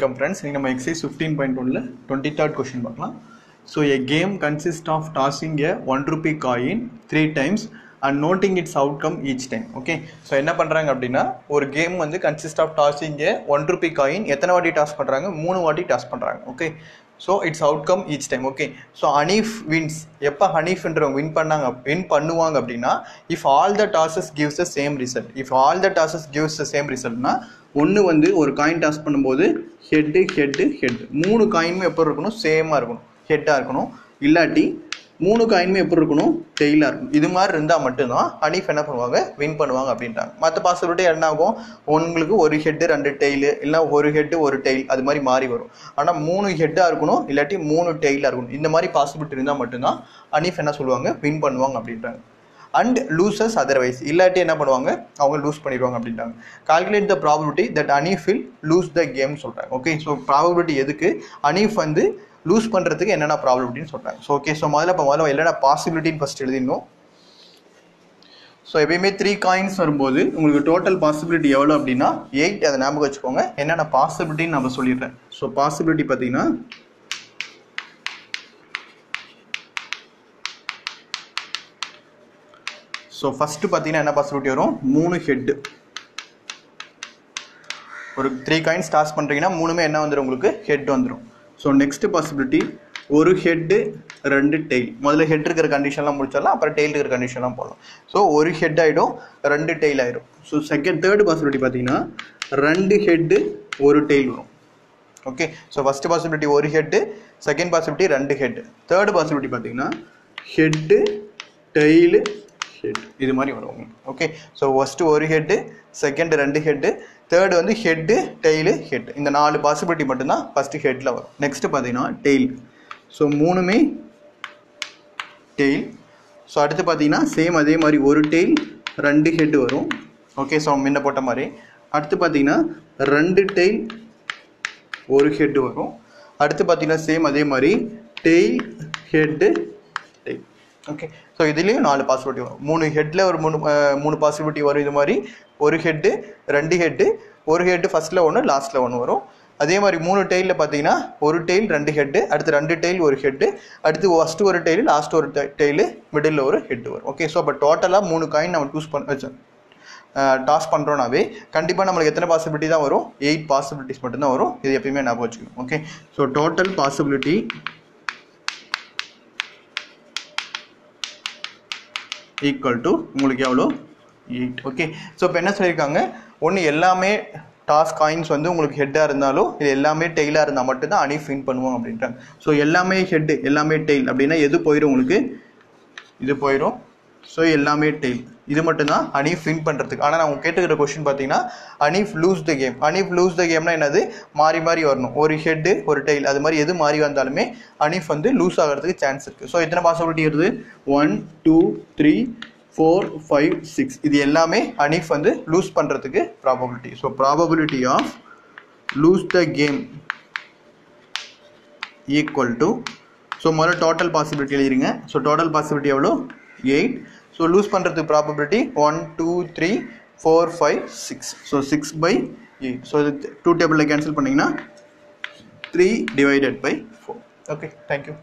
Welcome friends. In exercise 15.1 23rd question பார்க்கலாம். So a game consists of tossing a 1 rupee coin 3 times and noting its outcome each time. Okay. So என்ன பண்றாங்க அப்படினா ஒரு game வந்து consist of tossing a 1 rupee coin எத்தனை வாட்டி toss பண்றாங்க 3 வாட்டி டாஸ் பண்றாங்க. Okay. So its outcome each time. Okay. So Hanif wins. எப்ப Hanif என்றவங்க win பண்ணுவாங்க அப்படினா if all the tosses gives the same result. If all the tosses gives the same result னா ஒன்று வந்து ஒரு காயின் டாஸ் பண்ணும்போது head மூணு காயினுமே எப்படி இருக்கணும் சேமாக இருக்கணும் ஹெட்டாக இருக்கணும் இல்லாட்டி மூணு காயினுமே எப்படி இருக்கணும் டெய்லாக இருக்கணும் இது மாதிரி இருந்தால் மட்டும்தான் ஹனீஃப் என்ன பண்ணுவாங்க வின் பண்ணுவாங்க அப்படின்ட்டாங்க மற்ற பாசிபிலிட்டி என்ன ஆகும் உங்களுக்கு ஒரு ஹெட்டு 2 டெய்லு இல்லை ஒரு ஹெட்டு ஒரு டெய்ல் அது மாதிரி மாறி வரும் ஆனால் 3 ஹெட்டாக இருக்கணும் இல்லாட்டி 3 டெய்லாக இருக்கணும் இந்த மாதிரி பாசிபிலிட்டி இருந்தால் மட்டும்தான் ஹனீஃப் என்ன சொல்லுவாங்க வின் பண்ணுவாங்க அப்படின்றாங்க and loses otherwise இல்லாட்டி என்ன பண்ணுவாங்க அவங்க லூஸ் பண்ணிடுவாங்க அப்படின்றாங்க calculate the probability that Hanif will lose the game சொல்றாங்க ஓகே ஸோ ப்ராபபிலிட்டி எதுக்கு Hanif வந்து லூஸ் பண்ணுறதுக்கு என்னென்ன ப்ராபபிலிட்டின்னு சொல்கிறாங்க ஸோ ஓகே ஸோ முதல்ல என்னென்ன பாசிபிலிட்டின்னு ஃபஸ்ட் எழுதிடணும் ஸோ எப்பயுமே 3 காயின்ஸ் வரும்போது உங்களுக்கு டோட்டல் பாசிபிலிட்டி எவ்வளோ அப்படின்னா 8 அதை ஞாபகம் வச்சுக்கோங்க என்னென்ன பாசிபிலிட்டின்னு நம்ம சொல்லிடுறேன் ஸோ பாசிபிலிட்டி பார்த்தீங்கன்னா ஸோ ஃபஸ்ட்டு பார்த்தீங்கன்னா என்ன பாசிபிலிட்டி வரும் 3 ஹெட்டு ஒரு 3 காயின்ஸ் டாஸ் பண்ணுறீங்கன்னா 3மே என்ன வந்துடும் உங்களுக்கு ஹெட் வந்துடும் ஸோ நெக்ஸ்ட் பாசிபிலிட்டி ஒரு ஹெட்டு 2 டெய்ல் முதல்ல ஹெட் இருக்கிற கண்டிஷன்லாம் முடிச்சிடலாம் அப்புறம் டெய்ல் இருக்கிற கண்டிஷன்லாம் போடலாம் ஸோ ஒரு ஹெட் ஆகிடும் 2 டெய்ல் ஆகிடும் ஸோ தேர்ட் பாசிபிலிட்டி பார்த்தீங்கன்னா 2 ஹெட்டு ஒரு டெய்ல் வரும் ஓகே ஸோ ஃபஸ்ட்டு பாசிபிலிட்டி ஒரு head second possibility 2 head third possibility பார்த்தீங்கன்னா ஹெட்டு டெய்லு ஹெட் இது மாதிரி வரும் ஓகே ஸோ ஃபஸ்ட்டு ஒரு ஹெட்டு செகண்ட் 2 ஹெட்டு தேர்டு வந்து ஹெட்டு டெய்லு ஹெட் இந்த 4 பாசிபிலிட்டி மட்டும்தான் ஃபஸ்ட்டு ஹெட்டில் வரும் நெக்ஸ்ட்டு பார்த்தீங்கன்னா டெய்ல் ஸோ 3மே டெய்ல் ஸோ அடுத்து பார்த்தீங்கன்னா சேம் அதே மாதிரி ஒரு டெய்ல் 2 ஹெட்டு வரும் ஓகே ஸோ முன்ன போட்ட மாதிரி அடுத்து பார்த்தீங்கன்னா 2 டெய்ல் ஒரு ஹெட்டு வரும் அடுத்து பார்த்தீங்கன்னா சேம் அதே மாதிரி tail head tail okay so இதுலேயும் 4 பாசிபிலிட்டி வரும் 3 ஹெட்டில் ஒரு 3 பாசிபிலிட்டி வரும் இது மாதிரி ஒரு ஹெட்டு 2 ஹெட்டு ஒரு ஹெட்டு ஃபஸ்ட்டில் 1 லாஸ்ட்டில் 1 வரும் அதே மாதிரி 3 டெய்லில் பார்த்தீங்கன்னா ஒரு டெய்ல் 2 ஹெட்டு அடுத்து 2 டெய்ல் ஒரு ஹெட்டு அடுத்து ஃபஸ்ட்டு ஒரு டெய்லு லாஸ்ட் ஒரு டெய்லு மிடில் ஒரு ஹெட்டு வரும் ஓகே ஸோ அப்போ டோட்டலாக 3 காயின் நம்ம டாஸ் பண்ணுறோன்னாவே கண்டிப்பாக நம்மளுக்கு எத்தனை பாசிபிலிட்டி தான் வரும் 8 பாசிபிலிட்டிஸ் மட்டும்தான் வரும் இது எப்பயுமே ஞாபகம் வச்சுக்கணும் okay so total possibility equal to உங்களுக்கு எவ்வளோ 8 ஓகே ஸோ இப்போ என்ன சொல்லியிருக்காங்க ஒன்று எல்லாமே டாஸ் காயின்ஸ் வந்து உங்களுக்கு ஹெட்டாக இருந்தாலும் இது எல்லாமே டெய்லாக இருந்தால் மட்டும்தான் Hanif வின் பண்ணுவோம் அப்படின்றாங்க ஸோ எல்லாமே ஹெட்டு எல்லாமே டெய்ல் அப்படின்னா எது போயிடும் உங்களுக்கு இது போயிடும் ஸோ எல்லாமே டெய்ல் இது மட்டும்தான் Hanif வின் பண்ணுறதுக்கு ஆனால் நான் கேட்டுக்கிற கொஸ்டின் பார்த்தீங்கன்னா Hanif lose the game Hanif lose the கேம்னா என்னது மாறி மாறி வரணும் ஒரு ஹெட்டு ஒரு டெய்ல் அது மாதிரி எது மாறி வந்தாலுமே Hanif வந்து லூஸ் ஆகிறதுக்கு சான்ஸ் இருக்குது ஸோ எத்தனை பாசிபிலிட்டி வருது 1 2 3 4 5 6 இது எல்லாமே Hanif வந்து லூஸ் பண்ணுறதுக்கு probability so probability of lose the game equal to so முதல்ல டோட்டல் பாசிபிலிட்டி எழுதிருங்க ஸோ டோட்டல் பாசிபிலிட்டி எவ்வளோ 8 ஸோ லூஸ் பண்ணுறதுக்கு ப்ராபபிலிட்டி 1 2 3 4 5 6 ஸோ 6/8 ஸோ இது 2 டேபிளில் கேன்சல் பண்ணிங்கன்னா 3 divided by 4 ஓகே தேங்க்யூ